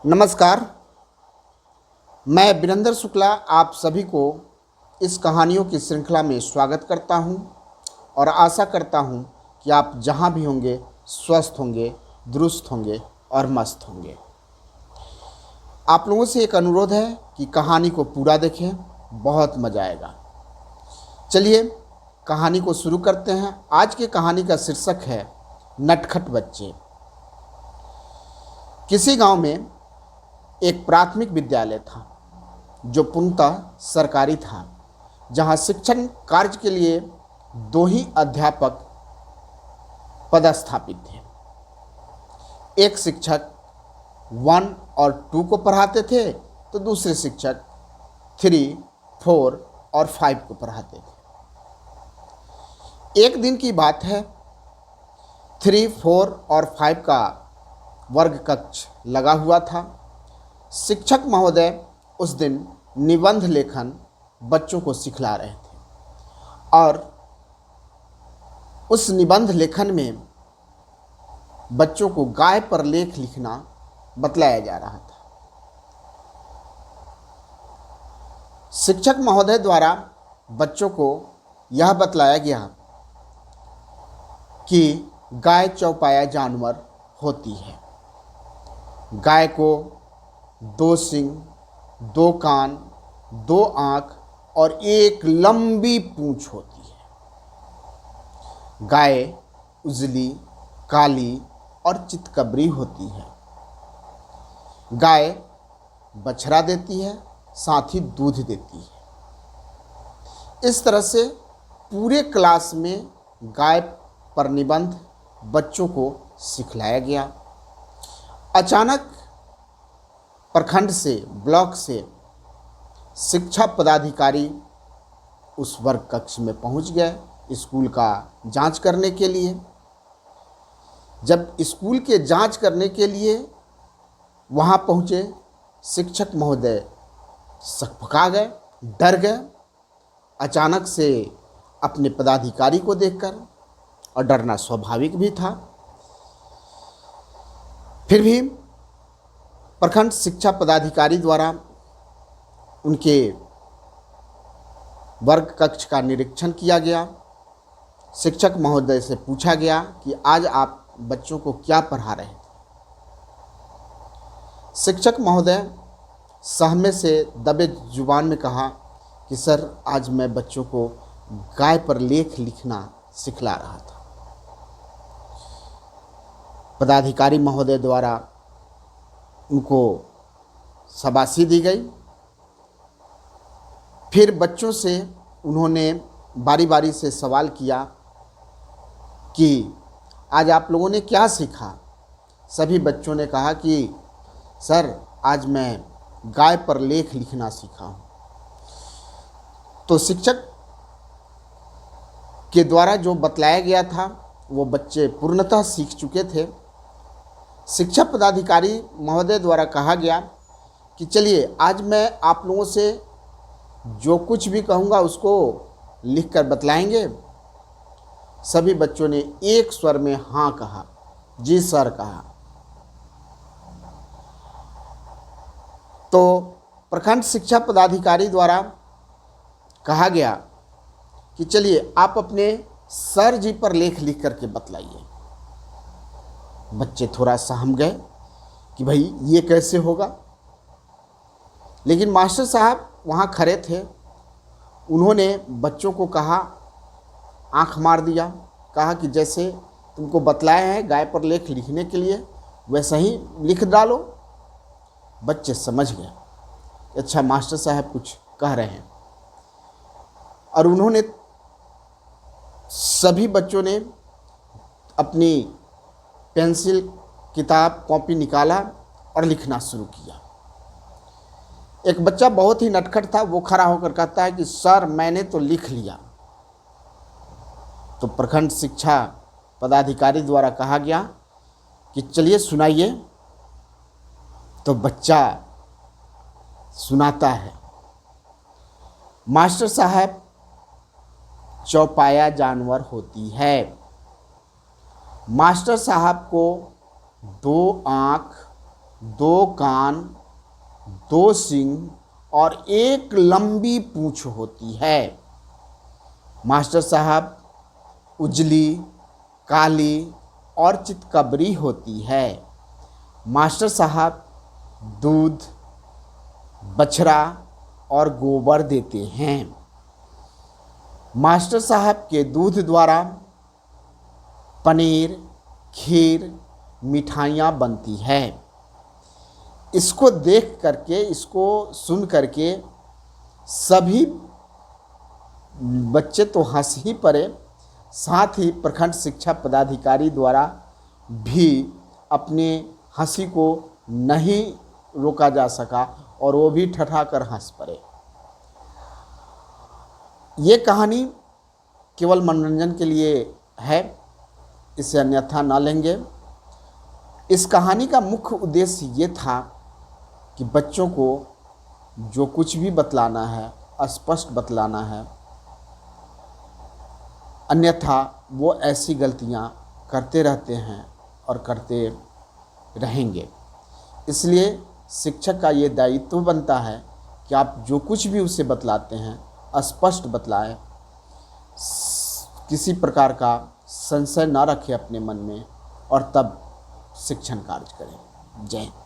नमस्कार। मैं वीरेंद्र शुक्ला आप सभी को इस कहानियों की श्रृंखला में स्वागत करता हूं और आशा करता हूं कि आप जहां भी होंगे स्वस्थ होंगे, दुरुस्त होंगे और मस्त होंगे। आप लोगों से एक अनुरोध है कि कहानी को पूरा देखें, बहुत मज़ा आएगा। चलिए कहानी को शुरू करते हैं। आज की कहानी का शीर्षक है नटखट बच्चे। किसी गांव में एक प्राथमिक विद्यालय था जो पूर्णतः सरकारी था, जहां शिक्षण कार्य के लिए 2 ही अध्यापक पदस्थापित थे। एक शिक्षक 1 और 2 को पढ़ाते थे तो दूसरे शिक्षक 3, 4 और 5 को पढ़ाते थे। एक दिन की बात है, 3, 4 और 5 का वर्ग कक्ष लगा हुआ था। शिक्षक महोदय उस दिन निबंध लेखन बच्चों को सिखला रहे थे और उस निबंध लेखन में बच्चों को गाय पर लेख लिखना बतलाया जा रहा था। शिक्षक महोदय द्वारा बच्चों को यह बतलाया गया कि गाय चौपाया जानवर होती है। गाय को 2 सींग, 2 कान, 2 आँख और एक लंबी पूंछ होती है। गाय उजली, काली और चितकबरी होती है। गाय बछड़ा देती है, साथ ही दूध देती है। इस तरह से पूरे क्लास में गाय पर निबंध बच्चों को सिखलाया गया। अचानक प्रखंड से, ब्लॉक से शिक्षा पदाधिकारी उस वर्ग कक्ष में पहुंच गए स्कूल का जांच करने के लिए। जब स्कूल के जांच करने के लिए वहां पहुंचे, शिक्षक महोदय सकपका गए, डर गए अचानक से अपने पदाधिकारी को देखकर, और डरना स्वाभाविक भी था। फिर भी प्रखंड शिक्षा पदाधिकारी द्वारा उनके वर्ग कक्ष का निरीक्षण किया गया। शिक्षक महोदय से पूछा गया कि आज आप बच्चों को क्या पढ़ा रहे थे। शिक्षक महोदय सहमे से दबे जुबान में कहा कि सर, आज मैं बच्चों को गाय पर लेख लिखना सिखला रहा था। पदाधिकारी महोदय द्वारा उनको शाबाशी दी गई। फिर बच्चों से उन्होंने बारी बारी से सवाल किया कि आज आप लोगों ने क्या सीखा। सभी बच्चों ने कहा कि सर, आज मैं गाय पर लेख लिखना सीखा हूँ। तो शिक्षक के द्वारा जो बतलाया गया था वो बच्चे पूर्णतः सीख चुके थे। शिक्षा पदाधिकारी महोदय द्वारा कहा गया कि चलिए आज मैं आप लोगों से जो कुछ भी कहूँगा उसको लिखकर बतलाएंगे। सभी बच्चों ने एक स्वर में हाँ कहा, जी सर कहा। तो प्रखंड शिक्षा पदाधिकारी द्वारा कहा गया कि चलिए आप अपने सर जी पर लेख लिख करके बतलाइए। बच्चे थोड़ा सहम गए कि भाई ये कैसे होगा, लेकिन मास्टर साहब वहाँ खड़े थे। उन्होंने बच्चों को कहा, आंख मार दिया, कहा कि जैसे तुमको बतलाया है गाय पर लेख लिखने के लिए वैसा ही लिख डालो। बच्चे समझ गए, अच्छा मास्टर साहब कुछ कह रहे हैं। और उन्होंने, सभी बच्चों ने अपनी पेंसिल, किताब, कॉपी निकाला और लिखना शुरू किया। एक बच्चा बहुत ही नटखट था, वो खड़ा होकर कहता है कि सर मैंने तो लिख लिया। तो प्रखंड शिक्षा पदाधिकारी द्वारा कहा गया कि चलिए सुनाइए। तो बच्चा सुनाता है, मास्टर साहब चौपाया जानवर होती है। मास्टर साहब को दो आँख, दो कान, दो सींग और एक लंबी पूंछ होती है। मास्टर साहब, उजली, काली और चितकबरी होती है। मास्टर साहब दूध, बछड़ा और गोबर देते हैं। मास्टर साहब के दूध द्वारा पनीर, खीर, मिठाइयाँ बनती है। इसको देख करके, इसको सुन करके सभी बच्चे तो हंस ही पड़े, साथ ही प्रखंड शिक्षा पदाधिकारी द्वारा भी अपने हंसी को नहीं रोका जा सका और वो भी ठठाकर हंस पड़े। ये कहानी केवल मनोरंजन के लिए है, इसे अन्यथा ना लेंगे। इस कहानी का मुख्य उद्देश्य ये था कि बच्चों को जो कुछ भी बतलाना है स्पष्ट बतलाना है, अन्यथा वो ऐसी गलतियां करते रहते हैं और करते रहेंगे। इसलिए शिक्षक का ये दायित्व बनता है कि आप जो कुछ भी उसे बतलाते हैं स्पष्ट बतलाएं, किसी प्रकार का संशय ना रखें अपने मन में और तब शिक्षण कार्य करें। जय हिंद।